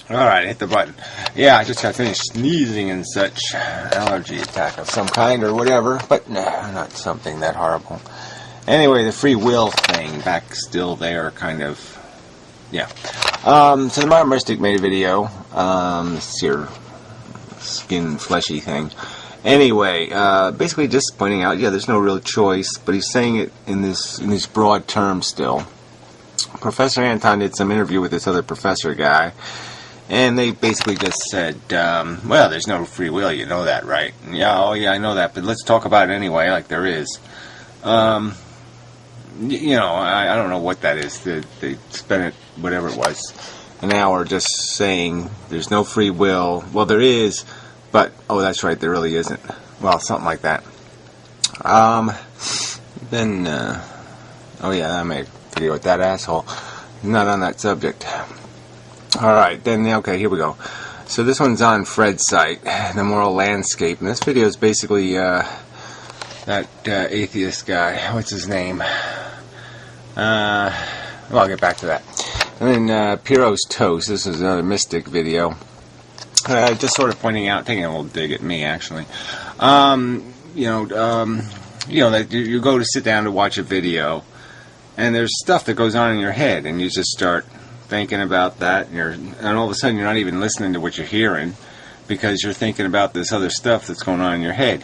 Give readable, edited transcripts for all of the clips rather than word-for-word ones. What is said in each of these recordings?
Alright, hit the button. Yeah, I just got finished sneezing and such. Allergy attack of some kind or whatever, but no, not something that horrible. Anyway, the free will thing, back still there, kind of. Yeah. So the Modern Mystic made a video. This here skin fleshy thing. Anyway, basically just pointing out, yeah, there's no real choice, but he's saying it in these broad terms still. Professor Anton did some interview with this other professor guy, and they basically just said, well, there's no free will, you know that, right? Yeah, oh yeah, I know that, but let's talk about it anyway, like there is. You know, I don't know what that is. They spent it, whatever it was, an hour just saying there's no free will. Well, there is, but, oh, that's right, there really isn't. Well, something like that. Then, oh yeah, I made a video with that asshole. Not on that subject. Alright, then, okay, here we go. So this one's on Fred's site, The Moral Landscape, and this video is basically, that atheist guy, what's his name? Well, I'll get back to that. And then Piero's Toast, this is another Mystic video. Just sort of pointing out, taking a little dig at me, actually. You know, that you go to sit down to watch a video, and there's stuff that goes on in your head, and you just start thinking about that, and all of a sudden you're not even listening to what you're hearing, because you're thinking about this other stuff that's going on in your head.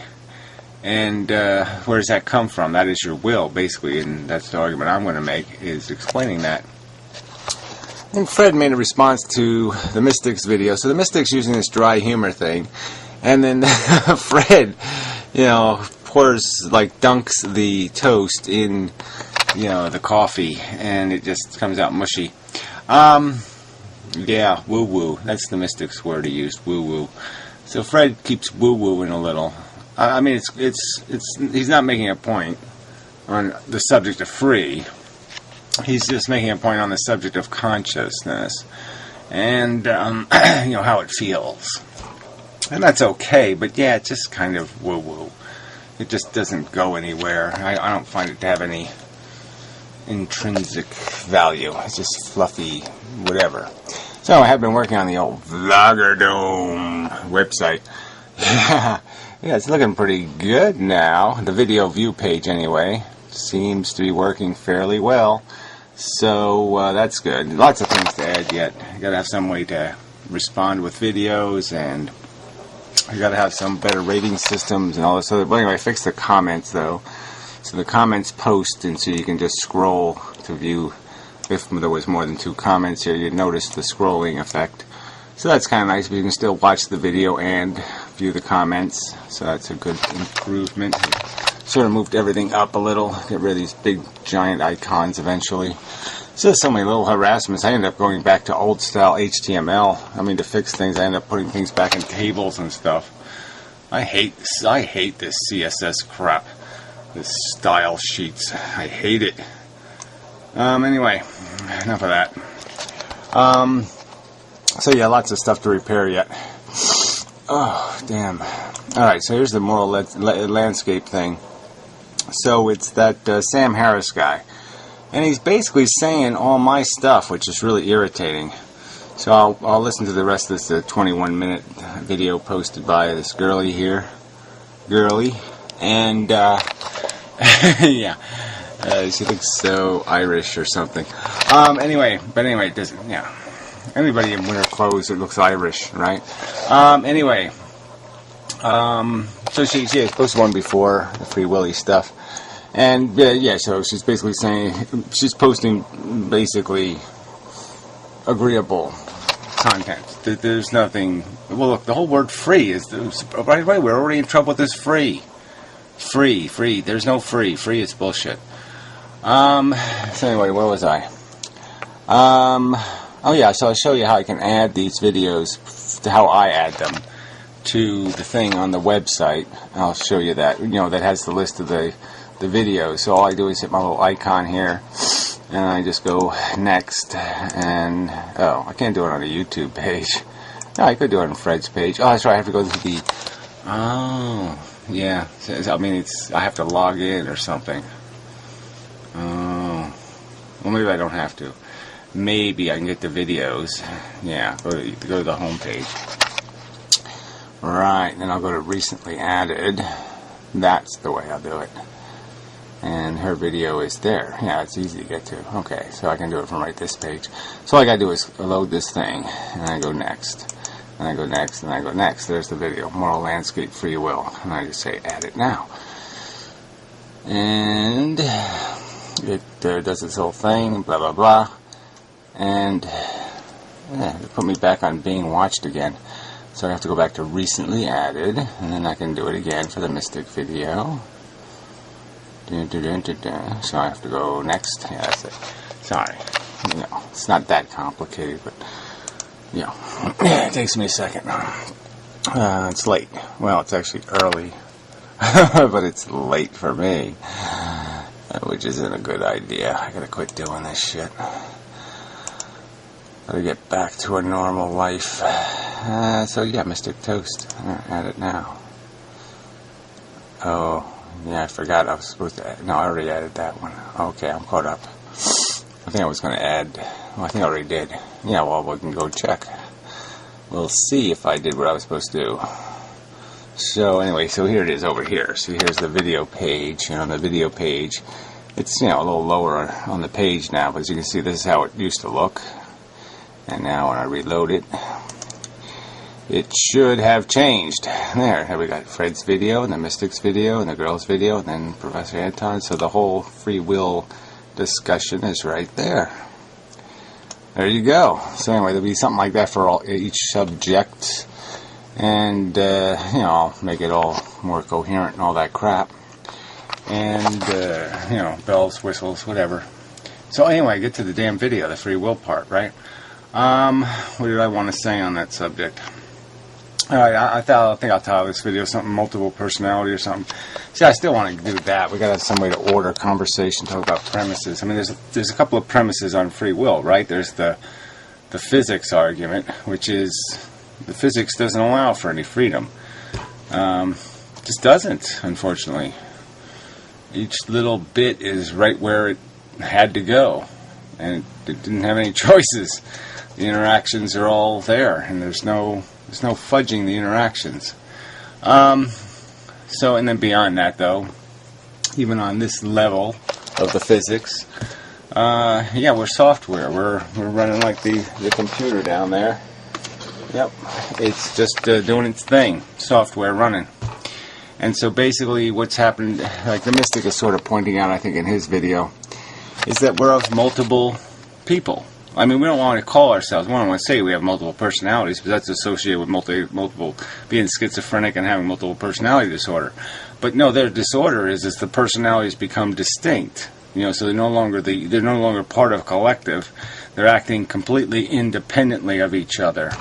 And where does that come from? That is your will, basically, and that's the argument I'm going to make, is explaining that. And Fred made a response to the Mystics video. So the Mystics using this dry humor thing, and then Fred, you know, dunks the toast in, you know, the coffee, and it just comes out mushy. Yeah, woo-woo. That's the Mystics word he used, woo-woo. So Fred keeps woo-wooing a little. I mean, he's not making a point on the subject of free. He's just making a point on the subject of consciousness and, you know, how it feels. And that's okay, but yeah, it's just kind of woo-woo. It just doesn't go anywhere. I don't find it to have any intrinsic value. It's just fluffy whatever. So I have been working on the old Vlogger website. Yeah, it's looking pretty good now. The video view page, anyway, seems to be working fairly well. So that's good. Lots of things to add yet. You gotta have some way to respond with videos, and you gotta have some better rating systems and all this other. But anyway, I fixed the comments though, so the comments post, and so you can just scroll to view. If there was more than 2 comments here, you'd notice the scrolling effect. So that's kind of nice, but you can still watch the video and view the comments. So that's a good improvement. Sort of moved everything up a little, get rid of these big giant icons eventually. So there's so many little harassments. I end up going back to old style HTML. I mean, to fix things, I end up putting things back in tables and stuff. I hate this. I hate this CSS crap. This style sheets. I hate it. Anyway, enough of that. So yeah, lots of stuff to repair yet. Oh, damn. Alright, so here's the moral landscape thing. So it's that Sam Harris guy. And he's basically saying all my stuff, which is really irritating. So I'll listen to the rest of this 21-minute video posted by this girly here. Girly. And, yeah. She looks so Irish or something. Anyway, it doesn't, yeah. Anybody in winter clothes that looks Irish, right? Anyway. So she has posted one before, the Free Willy stuff. And, yeah, so she's basically saying, she's posting basically agreeable content. There's nothing, well, look, the whole word free is, right away, we're already in trouble with this free. Free, there's no free. Free is bullshit. So anyway, where was I? Oh yeah, so I'll show you how I can add these videos, to how I add them to the thing on the website. I'll show you that, you know, that has the list of the videos. So all I do is hit my little icon here, and I just go next, and, oh, I can't do it on a YouTube page. No, I could do it on Fred's page. Oh, that's right, I have to go to the, oh, yeah, I mean, I have to log in or something. Oh, well, maybe I don't have to. maybe I can get the videos. Yeah, go to the home page. Right, then I'll go to recently added. That's the way I'll do it. And her video is there. Yeah, it's easy to get to. Okay, so I can do it from right this page. So all I gotta do is load this thing, and I go next, and I go next, and I go next. There's the video, Moral Landscape Free Will, and I just say add it now. And it does its whole thing, blah blah blah, and yeah, it put me back on being watched again. So I have to go back to recently added, and then I can do it again for the Mystic video. So I have to go next. Yeah, that's it. Sorry. It's not that complicated, but, it takes me a second. It's late. Well, it's actually early, but it's late for me, which isn't a good idea. I gotta quit doing this shit. Gotta get back to a normal life. So yeah, Mystic Toast. Add it now. Oh, yeah, I forgot I was supposed to add. No, I already added that one. Okay, I'm caught up. I think I was going to add. Well, I think I already did. Yeah, well, we can go check. We'll see if I did what I was supposed to do. So anyway, so here it is over here. So here's the video page. And on the video page, it's, a little lower on the page now. But as you can see, this is how it used to look. And now when I reload it, it should have changed. There we got Fred's video, and the Mystics video, and the girls video, and then Professor Anton. So the whole free will discussion is right there. There you go. So anyway, there'll be something like that for each subject. And, I'll make it all more coherent and all that crap. And, bells, whistles, whatever. So anyway, get to the damn video, the free will part, right? What did I want to say on that subject? Alright, I think I'll title this video something multiple personality or something. See, I still want to do that. We got to have some way to order conversation, talk about premises. I mean, there's a couple of premises on free will, right? There's the physics argument, which is the physics doesn't allow for any freedom. Just doesn't, unfortunately. Each little bit is right where it had to go, and it didn't have any choices. The interactions are all there, and there's no fudging the interactions. So, and then beyond that, though, even on this level of the physics, we're software. We're running like the computer down there. Yep, it's just doing its thing. Software running. And so basically what's happened, like the Mystic is sort of pointing out, I think in his video, is that we're of multiple people. I mean, we don't want to call ourselves, we don't want to say we have multiple personalities, because that's associated with multiple being schizophrenic and having multiple personality disorder. But no, their disorder is the personalities become distinct. So they're no longer part of a collective. They're acting completely independently of each other.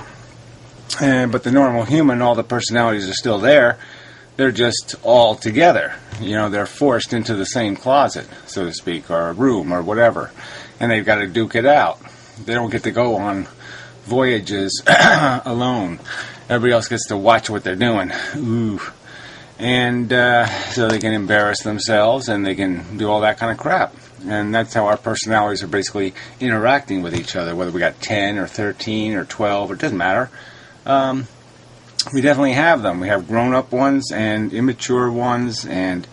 But the normal human, all the personalities are still there. They're just all together. They're forced into the same closet, so to speak, or a room, or whatever. And they've got to duke it out. They don't get to go on voyages alone. Everybody else gets to watch what they're doing. Ooh. And so they can embarrass themselves, and they can do all that kind of crap. And that's how our personalities are basically interacting with each other, whether we got 10 or 13 or 12, it doesn't matter. We definitely have them. We have grown-up ones and immature ones, and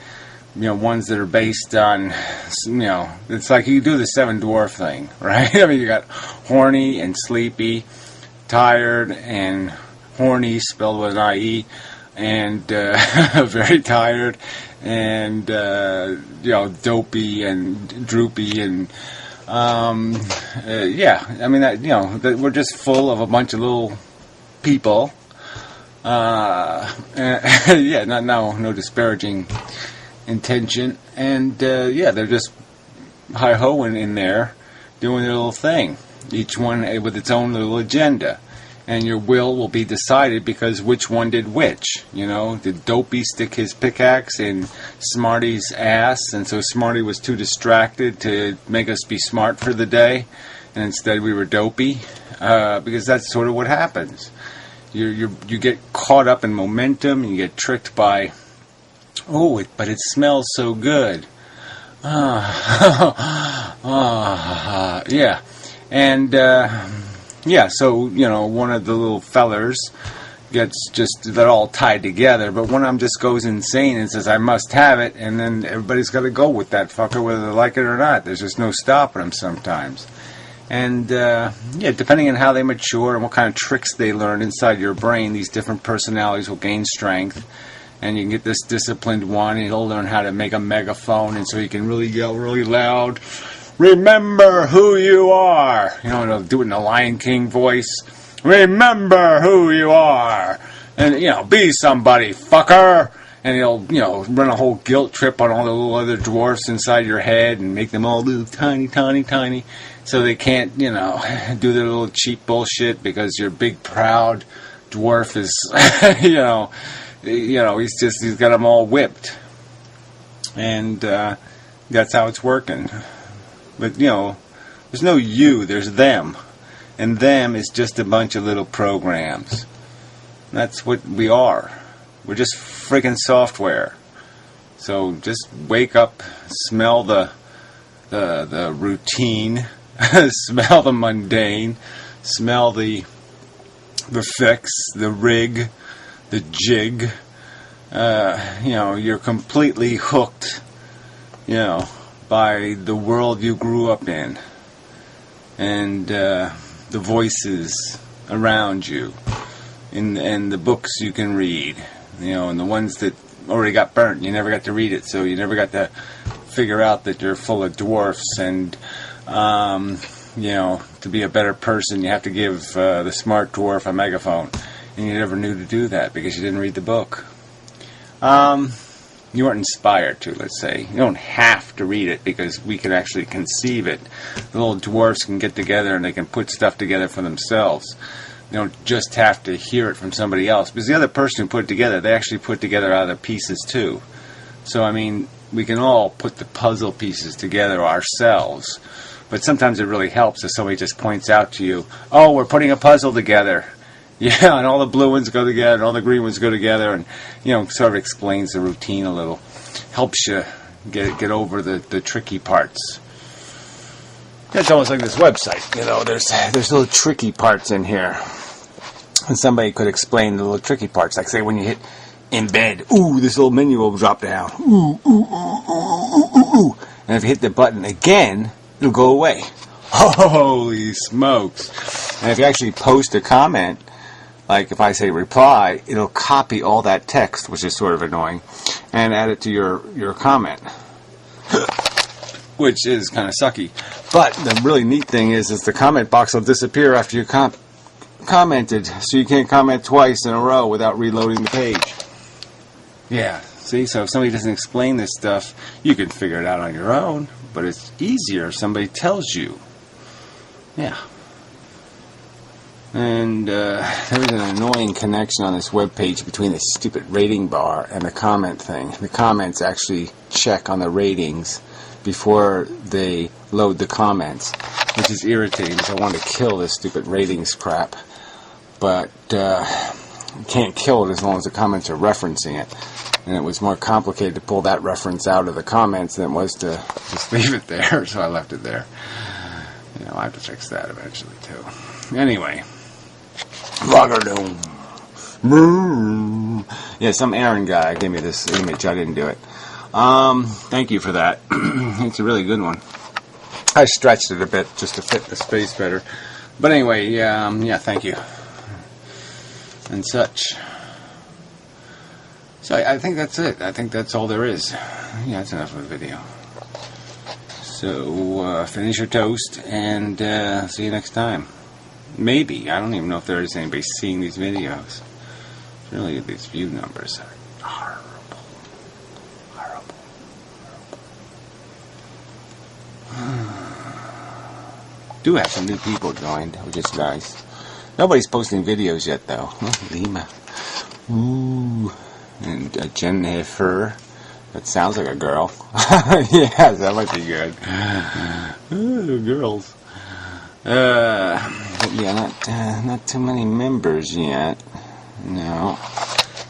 ones that are based on, it's like you do the Seven Dwarf thing, right? I mean, you got horny and sleepy, tired and horny, spelled with an IE, and very tired, and dopey and droopy, and I mean that we're just full of a bunch of little people. No disparaging intention, and they're just hi-hoing in there, doing their little thing, each one with its own little agenda, and your will be decided because which one did which. Did Dopey stick his pickaxe in Smarty's ass, and so Smarty was too distracted to make us be smart for the day, and instead we were Dopey, because that's sort of what happens. You get caught up in momentum, and you get tricked by, but it smells so good. Yeah. And yeah, so one of the little fellers gets they're all tied together, but one of them just goes insane and says, I must have it, and then everybody's got to go with that fucker whether they like it or not. There's just no stopping them sometimes. And yeah, depending on how they mature and what kind of tricks they learn inside your brain, these different personalities will gain strength. And you can get this disciplined one, and he'll learn how to make a megaphone, and so he can really yell really loud, remember who you are. He'll do it in a Lion King voice. Remember who you are, and be somebody, fucker. And he'll run a whole guilt trip on all the little other dwarfs inside your head and make them all little tiny, so they can't do their little cheap bullshit because your big proud dwarf is he's got them all whipped, and that's how it's working. But there's no you, there's them. And them is just a bunch of little programs. That's what we are. We're just friggin' software. So just wake up, smell the routine, smell the mundane, smell the fix, the rig, the jig. You're completely hooked, by the world you grew up in. And the voices around you, and the books you can read, and the ones that already got burnt. You never got to read it, so you never got to figure out that you're full of dwarfs. And to be a better person, you have to give the smart dwarf a megaphone, and you never knew to do that because you didn't read the book. You weren't inspired to, let's say. You don't have to read it because we can actually conceive it. The little dwarfs can get together and they can put stuff together for themselves. You don't just have to hear it from somebody else. Because the other person who put it together, they actually put together other pieces too. So, we can all put the puzzle pieces together ourselves. But sometimes it really helps if somebody just points out to you, oh, we're putting a puzzle together. Yeah, and all the blue ones go together, and all the green ones go together, and sort of explains the routine a little, helps you get over the tricky parts. It's almost like this website, there's little tricky parts in here, and somebody could explain the little tricky parts, like say when you hit embed, ooh, this little menu will drop down, ooh, ooh, ooh, ooh, ooh, ooh, and if you hit the button again, it'll go away. Holy smokes! And if you actually post a comment, like if I say reply, it'll copy all that text, which is sort of annoying, and add it to your comment, which is kind of sucky. But the really neat thing is the comment box will disappear after you commented, so you can't comment twice in a row without reloading the page. Yeah, see, so if somebody doesn't explain this stuff, you can figure it out on your own, but it's easier if somebody tells you. Yeah. And there's an annoying connection on this webpage between the stupid rating bar and the comment thing. The comments actually check on the ratings before they load the comments, which is irritating because I want to kill this stupid ratings crap. But you can't kill it as long as the comments are referencing it. And it was more complicated to pull that reference out of the comments than it was to just leave it there, so I left it there. I'll have to fix that eventually, too. Anyway. Yeah, some Aaron guy gave me this image. I didn't do it. Thank you for that. It's a really good one. I stretched it a bit just to fit the space better. But anyway, yeah, thank you. And such. So I think that's it. I think that's all there is. Yeah, that's enough of a video. So finish your toast and see you next time. Maybe. I don't even know if there is anybody seeing these videos. Really, these view numbers are horrible. Horrible. Do have some new people joined, which is nice. Nobody's posting videos yet, though. Lima. Ooh. And Jennifer. That sounds like a girl. Yeah, that might be good. Ooh, girls. But yeah, not too many members yet. No.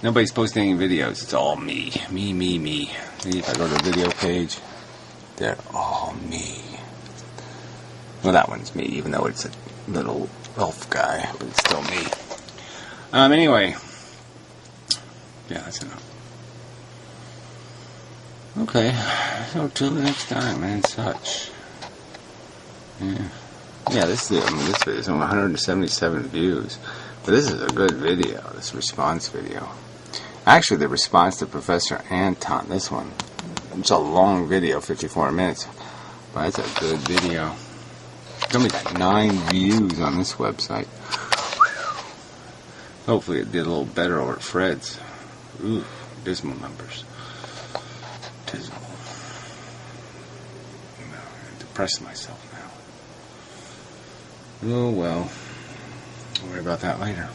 Nobody's posting any videos. It's all me. Me. See, if I go to the video page, they're all me. Well, that one's me, even though it's a little elf guy, but it's still me. Anyway. Yeah, that's enough. Okay, so till the next time, and such. Yeah, this video is on 177 views. But this is a good video, this response video. Actually, the response to Professor Anton, this one. It's a long video, 54 minutes. But it's a good video. It's only got 9 views on this website. Hopefully it did a little better over at Fred's. Ooh, dismal numbers. Dismal. I'm depressed myself now. Oh well. I'll worry about that later.